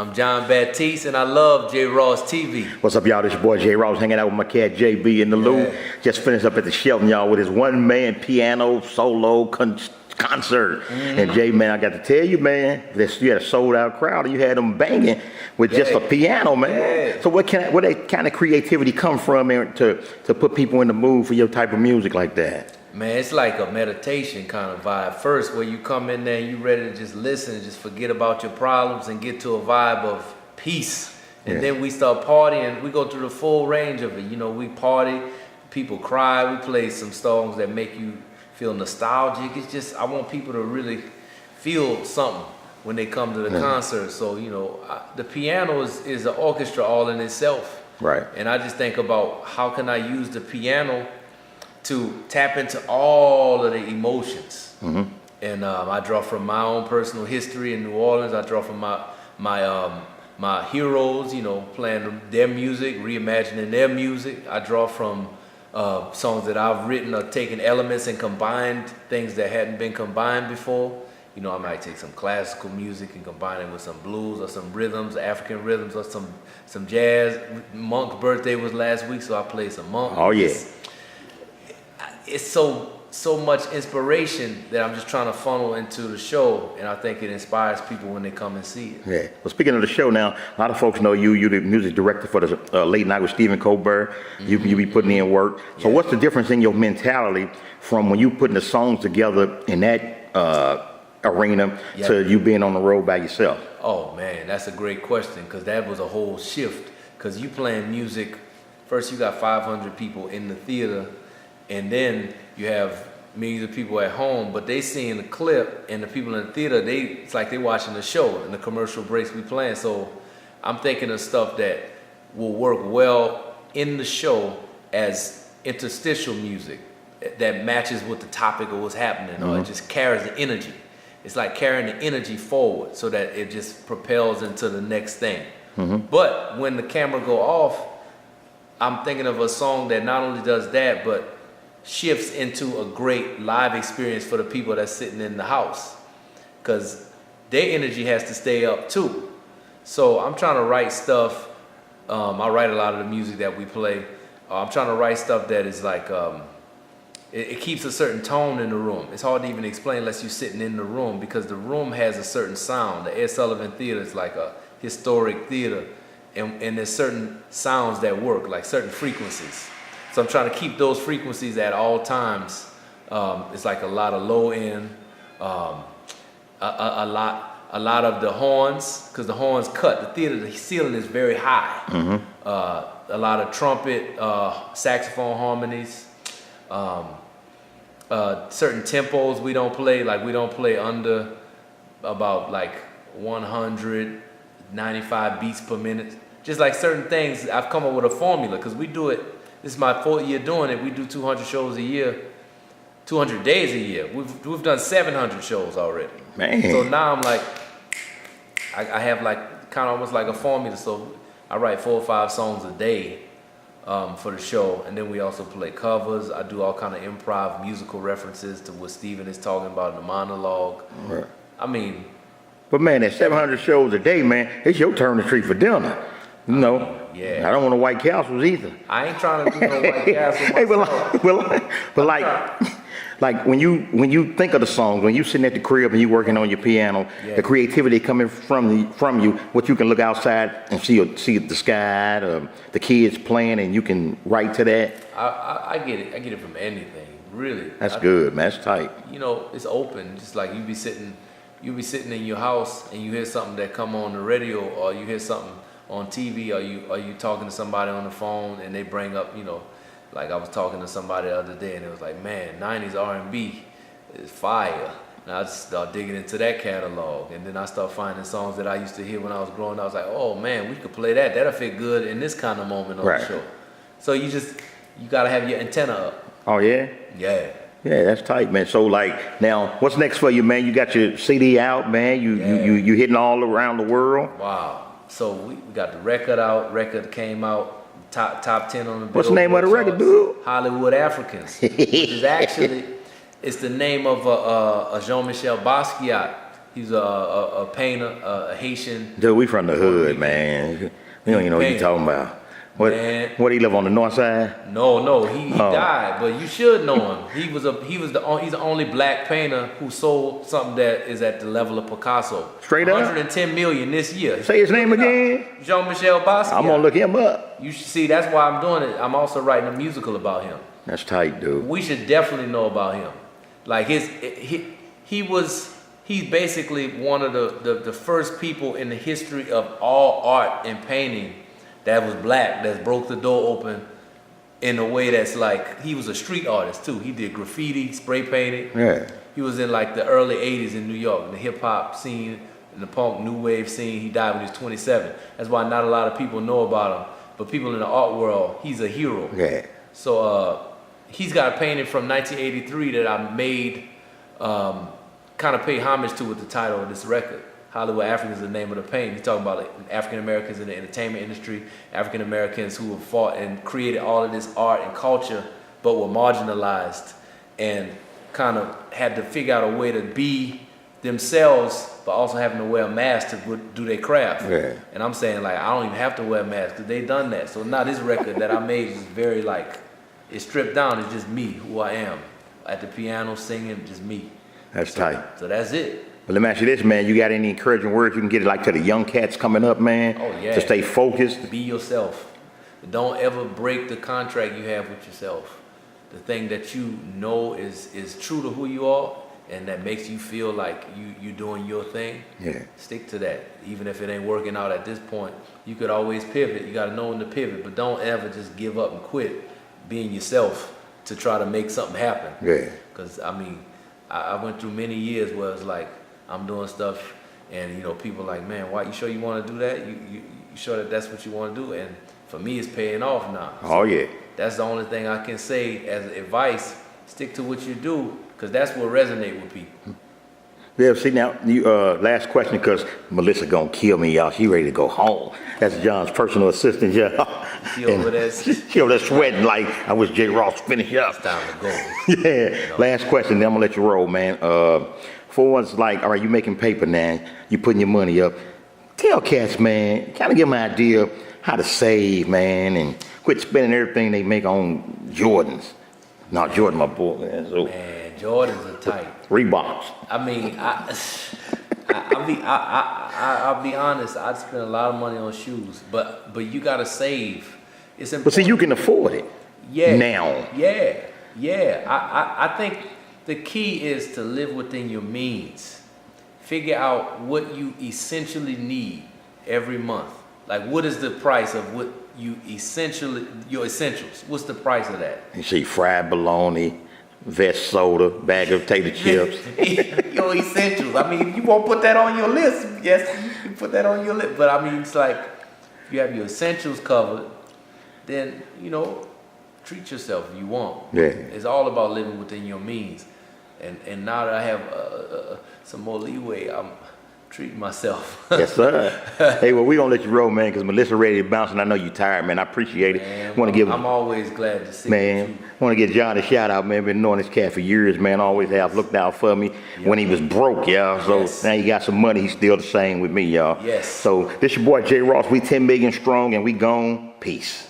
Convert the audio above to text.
I'm John Batiste, and I love J. Ross TV. What's up, y'all? This your boy J. Ross hanging out with my cat JB in the loop. Just finished up at the Shelton, y'all, with his one-man piano solo concert. And Jay, man, I got to tell you, man, you had a sold-out crowd, and you had them banging with just a piano, man. So where that kind of creativity come from, man, to put people in the mood for your type of music like that? Man, it's like a meditation kind of vibe. First, where you come in there and you ready to just listen and just forget about your problems and get to a vibe of peace. And then we start partying. We go through the full range of it. You know, we party, people cry. We play some songs that make you feel nostalgic. It's just, I want people to really feel something when they come to the concert. So, you know, the piano is an orchestra all in itself. Right. And I just think about how can I use the piano to tap into all of the emotions. And I draw from my own personal history in New Orleans. I draw from my heroes, you know, playing their music, reimagining their music. I draw from songs that I've written or taken elements and combined things that hadn't been combined before. You know, I might take some classical music and combine it with some blues or some rhythms, African rhythms, or some jazz. Monk's birthday was last week, so I played some Monk. Oh yeah. It's so much inspiration that I'm just trying to funnel into the show, and I think it inspires people when they come and see it. Yeah. Well, speaking of the show now, a lot of folks know you're the music director for the Late Night with Stephen Colbert. You be putting in work. So what's the difference in your mentality from when you putting the songs together in that arena to you being on the road by yourself? Oh man, that's a great question, because that was a whole shift. Because you playing music, first you got 500 people in the theater, and then you have millions of people at home, but they seeing the clip, and the people in the theater, it's like they watching the show, and the commercial breaks we playing. So I'm thinking of stuff that will work well in the show as interstitial music that matches with the topic of what's happening, or it just carries the energy. It's like carrying the energy forward so that it just propels into the next thing. But when the camera go off, I'm thinking of a song that not only does that, but shifts into a great live experience for the people that's sitting in the house, because their energy has to stay up too. So I'm trying to write stuff. I write a lot of the music that we play. I'm trying to write stuff that is like, it keeps a certain tone in the room. It's hard to even explain unless you're sitting in the room, because the room has a certain sound. The Ed Sullivan Theater is like a historic theater, and there's certain sounds that work, like certain frequencies. So I'm trying to keep those frequencies at all times. It's like a lot of low end, a lot of the horns, because the horns cut. The theater, the ceiling is very high. A lot of trumpet, saxophone harmonies. Certain tempos we don't play, like we don't play under about like 195 beats per minute. Just like certain things, I've come up with a formula, because we do it. This is my 4th year doing it. We do 200 shows a year, 200 days a year. We've done 700 shows already. Man. So now I'm like, I have like kind of almost like a formula. So I write 4 or 5 songs a day for the show, and then we also play covers. I do all kind of improv musical references to what Stephen is talking about in the monologue. Right. I mean, but man, at 700 shows a day, man, it's your turn to treat for dinner. You know. Yeah. I don't want no White Castles either. I ain't trying to do no White Castle myself. Hey, but like when you think of the songs, when you sitting at the crib and you working on your piano, the creativity coming from you, what you can look outside and see the sky, the kids playing, and you can write to that. I get it. I get it from anything, really. That's good, man. That's tight. You know, it's open. Just like you be sitting in your house and you hear something that come on the radio, or you hear something on TV, or you talking to somebody on the phone and they bring up, you know, like I was talking to somebody the other day and it was like, man, 90s R&B is fire. And I just start digging into that catalog, and then I start finding songs that I used to hear when I was growing up. I was like, oh man, we could play that. That'll fit good in this kind of moment on the show. So you gotta have your antenna up. Oh yeah? Yeah. Yeah, that's tight, man. So like, now what's next for you, man? You got your CD out, man. You hitting all around the world. Wow. So we got the record out. Record came out top 10 on the Billboard. What's the name of the record, dude? Hollywood Africans, which is actually, it's the name of a Jean-Michel Basquiat He's a painter, a Haitian. Dude, we from the hood, man. We don't even know what you talking about. What he live on the north side? No, he died, but you should know him. He's the only black painter who sold something that is at the level of Picasso. Straight up? 110 million this year. Say his name again? Jean-Michel Basquiat. I'm gonna look him up. You should see, that's why I'm doing it. I'm also writing a musical about him. That's tight, dude. We should definitely know about him. Like he's basically one of the first people in the history of all art and painting that was black, that broke the door open in a way that's like, he was a street artist too. He did graffiti, spray painting. Yeah. He was in like the early 80s in New York, in the hip hop scene, in the punk new wave scene. He died when he was 27. That's why not a lot of people know about him. But people in the art world, he's a hero. Yeah. So he's got a painting from 1983 that I made, kind of pay homage to with the title of this record. Hollywood Africans is the name of the painting. He's talking about like African Americans in the entertainment industry, African Americans who have fought and created all of this art and culture, but were marginalized and kind of had to figure out a way to be themselves, but also having to wear a mask to do their craft. Yeah. And I'm saying like, I don't even have to wear a mask because they done that. So now this record that I made is very like, it's stripped down. It's just me, who I am. At the piano, singing, just me. That's tight. So that's it. But let me ask you this, man. You got any encouraging words you can get like to the young cats coming up, man? Oh, yeah. To stay focused. Be yourself. Don't ever break the contract you have with yourself. The thing that you know is true to who you are and that makes you feel like you're doing your thing. Yeah. Stick to that. Even if it ain't working out at this point, you could always pivot. You got to know when to pivot, but don't ever just give up and quit being yourself to try to make something happen. Yeah. Because, I mean, I went through many years where it's like, I'm doing stuff and, you know, people like, man, why, you sure you want to do that? You sure that that's what you want to do? And for me, it's paying off now. Oh, yeah. That's the only thing I can say as advice. Stick to what you do, because that's what resonates with people. Yeah, see now, you, last question, because Melissa gonna kill me, y'all. She ready to go home. That's John's personal assistant, y'all. She over there. She over there sweating like I wish J. Ross finished up. It's time to go. Yeah. You know? Last question, then I'm gonna let you roll, man. For one's like, all right, you making paper now, you putting your money up. Tell cats, man, kind of give them an idea how to save, man, and quit spending everything they make on Jordans. Not Jordan, my boy, man. So, Man, Jordans are tight. Reeboks. I mean, I'll be honest. I'd spend a lot of money on shoes, but you gotta save. It's important. But see, you can afford it. Yeah. Now. Yeah. I think the key is to live within your means. Figure out what you essentially need every month. Like, what is the price of what you your essentials? What's the price of that? You see fried bologna, vest soda, bag of potato chips. Your essentials. I mean, you won't put that on your list. Yes, you can put that on your list. But I mean, it's like, if you have your essentials covered, then, you know, treat yourself if you want. Yeah. It's all about living within your means. And now that I have some more leeway, I'm treating myself. Yes, sir. Hey, well, we gonna let you roll, man, because Melissa ready to bounce, and I know you tired, man. I appreciate it. Man, I'm always glad to see you. Man, want to give John a shout out, man. Been knowing this cat for years, man. Always have looked out for me when he was broke, y'all. So Yes. now he got some money. He's still the same with me, y'all. Yes. So this your boy J. Ross. We 10 million strong, and we gone. Peace.